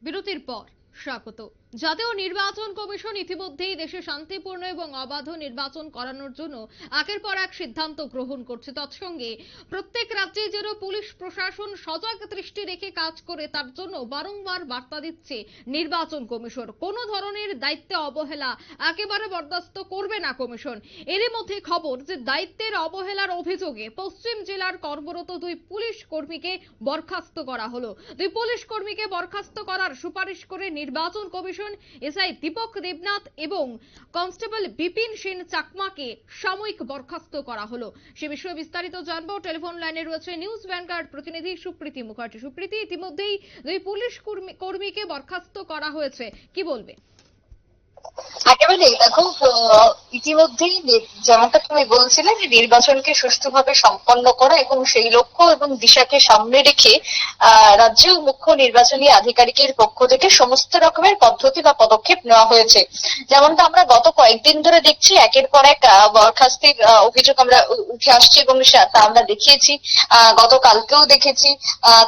বিরতির পর স্বাগত। জাতীয় নির্বাচন কমিশন ইতিমধ্যেই দেশে শান্তিপূর্ণ এবং অবাধ নির্বাচন করানোর জন্য একের পর এক সিদ্ধান্ত গ্রহণ করছে। তৎসঙ্গে প্রত্যেক রাজ্যে যেন পুলিশ প্রশাসন সজাগ দৃষ্টি রেখে কাজ করে তার জন্য বারংবার বার্তা দিচ্ছে নির্বাচন কমিশন। কোনো ধরনের দায়িত্বে অবহেলা একেবারে বরদাস্ত করবে না কমিশন। এরই মধ্যে খবর যে দায়িত্বের অবহেলার অভিযোগে পশ্চিম জেলার কর্মরত দুই পুলিশ কর্মীকে বরখাস্ত করা হলো। দুই পুলিশ কর্মীকে বরখাস্ত করার সুপারিশ করে নির্বাচন কমিশন এসআই দীপক দেবনাথ এবং কনস্টেবল বিপিন সেন চাকমাকে সাময়িক বরখাস্ত করা হলো। সে বিষয়ে বিস্তারিত জানবো। টেলিফোন লাইনে রয়েছে নিউজ ভ্যানগার্ড প্রতিনিধি সুপ্রীতি মুখার্জি। সুপ্রীতি, ইতিমধ্যেই দুই পুলিশ কর্মীকে বরখাস্ত করা হয়েছে, কি বলবে? একেবারে দেখো, ইতিমধ্যেই যেমনটা তুমি বলছিলে যে নির্বাচনকে সুষ্ঠুভাবে সম্পন্ন করা এবং সেই লক্ষ্য এবং দিশাকে সামনে রেখে রাজ্য মুখ্য নির্বাচনী আধিকারিকের পক্ষ থেকে সমস্ত রকমের পদ্ধতি বা পদক্ষেপ নেওয়া হয়েছে। যেমনটা আমরা গত কয়েকদিন ধরে দেখছি, একের পর এক বরখাস্তের অভিযোগ আমরা উঠে আসছে এবং তা আমরা দেখিয়েছি, গতকালকেও দেখেছি,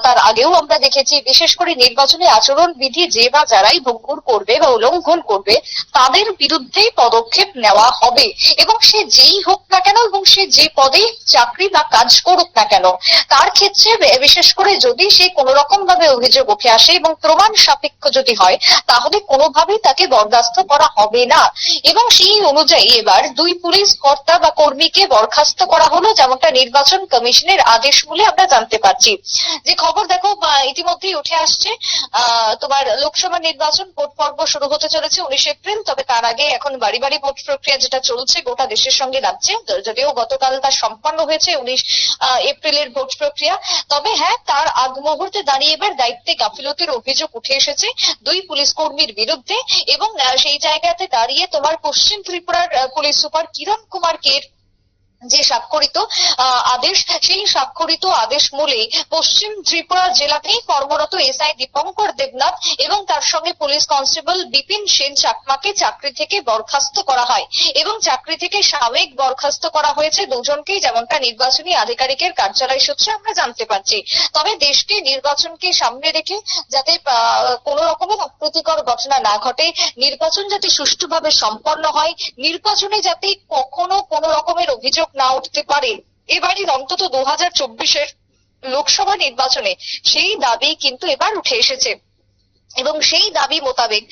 তার আগেও আমরা দেখেছি। বিশেষ করে নির্বাচনী আচরণ বিধি যে বা যারাই ভঙ্গুর করবে বা উল্লঙ্ঘন করবে তাদের বিরুদ্ধেই পদক্ষেপ নেওয়া হবে, এবং সে যেই হোক না কেন এবং সে যে পদে চাকরি বা কাজ করুক না কেন, তার ক্ষেত্রে বিশেষ করে যদি সে কোন রকম ভাবে অভিযোগ উঠে আসে এবং প্রমাণ সাপেক্ষ যদি হয়, তাহলে কোনোভাবেই তাকে বরদাস্ত করা হবে না। এবং সেই অনুযায়ী এবার দুই পুলিশ কর্তা বা কর্মীকে বরখাস্ত করা হলো, যেমনটা নির্বাচন কমিশনের আদেশ বলে আমরা জানতে পারছি। যে খবর দেখো ইতিমধ্যেই উঠে আসছে, তোমার লোকসভা নির্বাচন ভোট পর্ব শুরু হতে চলেছে 19 এপ্রিল। তবে তার আগে এখন বাড়ি বাড়ি ভোট প্রক্রিয়া যেটা চলছে গোটা দেশের সঙ্গে রাজ্যে, যদিও গতকাল তা সম্পন্ন হয়েছে 19 এপ্রিলের ভোট প্রক্রিয়া। তবে হ্যাঁ, তার আগ মুহূর্তে দাঁড়িয়ে এবার দায়িত্বে গাফিলতির অভিযোগ উঠে এসেছে দুই পুলিশ কর্মীর বিরুদ্ধে, এবং সেই জায়গাতে দাঁড়িয়ে তোমার পশ্চিম ত্রিপুরার পুলিশ সুপার কিরণ কুমার কের যে স্বাক্ষরিত আদেশ, সেই স্বাক্ষরিত আদেশ মূলে পশ্চিম ত্রিপুরা জেলাতেই কর্মরত এসআই দীপঙ্কর দেবনাথ এবং তার সঙ্গে পুলিশ কনস্টেবল বিপিন সেন চাকমাকে চাকরি থেকে বরখাস্ত করা হয়, এবং চাকরি থেকে সাময়িক বরখাস্ত করা হয়েছে দুজনকেই, যেমনটা নির্বাচনী আধিকারিকের কার্যালয় সূত্রে আমরা জানতে পারছি। তবে দেশকে নির্বাচনকে সামনে রেখে যাতে কোন রকমের অপ্রীতিকর ঘটনা না ঘটে, নির্বাচন যাতে সুষ্ঠুভাবে সম্পন্ন হয়, নির্বাচনে যাতে কখনো কোন রকমের অভিযোগ না উঠতে পারে এবারের অন্তত 2024-এর লোকসভা নির্বাচনে, সেই দাবি কিন্তু এবার উঠে এসেছে। এবং সেই দাবি মোতাবেক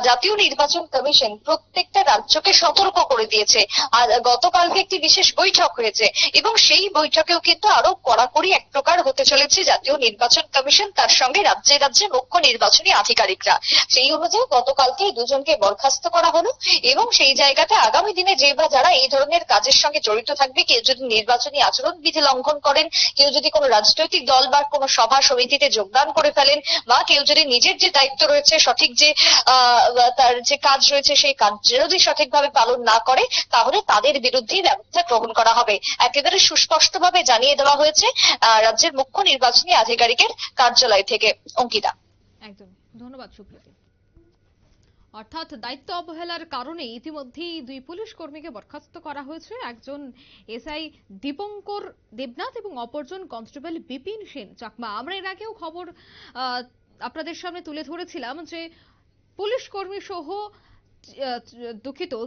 জাতীয় নির্বাচন কমিশন প্রত্যেকটা রাজ্যকে সতর্ক করে দিয়েছে। আর গতকালকে একটি বিশেষ বৈঠক হয়েছে, এবং সেই বৈঠকেও কিন্তু আরো কড়াকড়ি এক প্রকার হতে চলেছে জাতীয় নির্বাচন কমিশন, তার সঙ্গে রাজ্যে রাজ্যে মুখ্য নির্বাচনী আধিকারিকরা। সেই অনুযায়ী গতকালকে দুজনকে বরখাস্ত করা হলো, এবং সেই জায়গাতে আগামী দিনে যে বা যারা এই ধরনের কাজের সঙ্গে জড়িত থাকবে, কেউ যদি নির্বাচনী আচরণ বিধি লঙ্ঘন করেন, কেউ যদি কোনো রাজনৈতিক দল বা কোনো সভা সমিতিতে যোগদান করে ফেলেন, বা কেউ যদি নিজের যে দায়িত্ব রয়েছে, সঠিক যে তার যে কাজ রয়েছে সেই কাজ যদি সঠিকভাবে পালন না করে, তাহলে তাদের বিরুদ্ধে ব্যবস্থা গ্রহণ করা হবে। একেবারে সুস্পষ্টভাবে জানিয়ে দেওয়া হয়েছে রাজ্যের মুখ্য নির্বাচনী আধিকারিকের কার্যালয় থেকে। অঙ্কিতা, একদম ধন্যবাদ সুপ্রীতি। অর্থাৎ দায়িত্ব অবহেলার কারণে ইতিমধ্যেই দুই পুলিশ কর্মীকে বরখাস্ত করা হয়েছে, একজন এসআই দীপঙ্কর দেবনাথ এবং অপরজন কনস্টেবল বিপিন সেন চাকমা। আমরা এর আগেও খবর আপনাদের সামনে তুলে ধরেছিলাম যে পুলিশ কর্মী সহ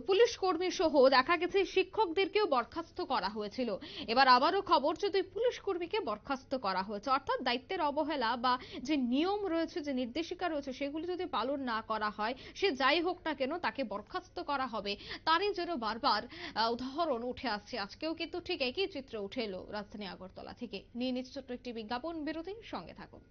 পুলিশ কর্মী সহ দেখা গেছে শিক্ষকদেরকেও বরখাস্ত করা হয়েছিল। এবার আবারও খবর যে দুই পুলিশ কর্মীকে বরখাস্ত করা হয়েছে। অর্থাৎ দায়িত্বের অবহেলা বা যে নিয়ম রয়েছে, যে নির্দেশিকা রয়েছে, সেগুলি যদি পালন না করা হয়, সে যাই হোক না কেন তাকে বরখাস্ত করা হবে, তারই যেন বারবার উদাহরণ উঠে আসছে। আজকেও কিন্তু ঠিক একই চিত্র উঠে এলো রাজধানী আগরতলা থেকে। নিয়ে নিচ্ছে ছোট্ট একটি বিজ্ঞাপন বিরতি, সঙ্গে থাকুন।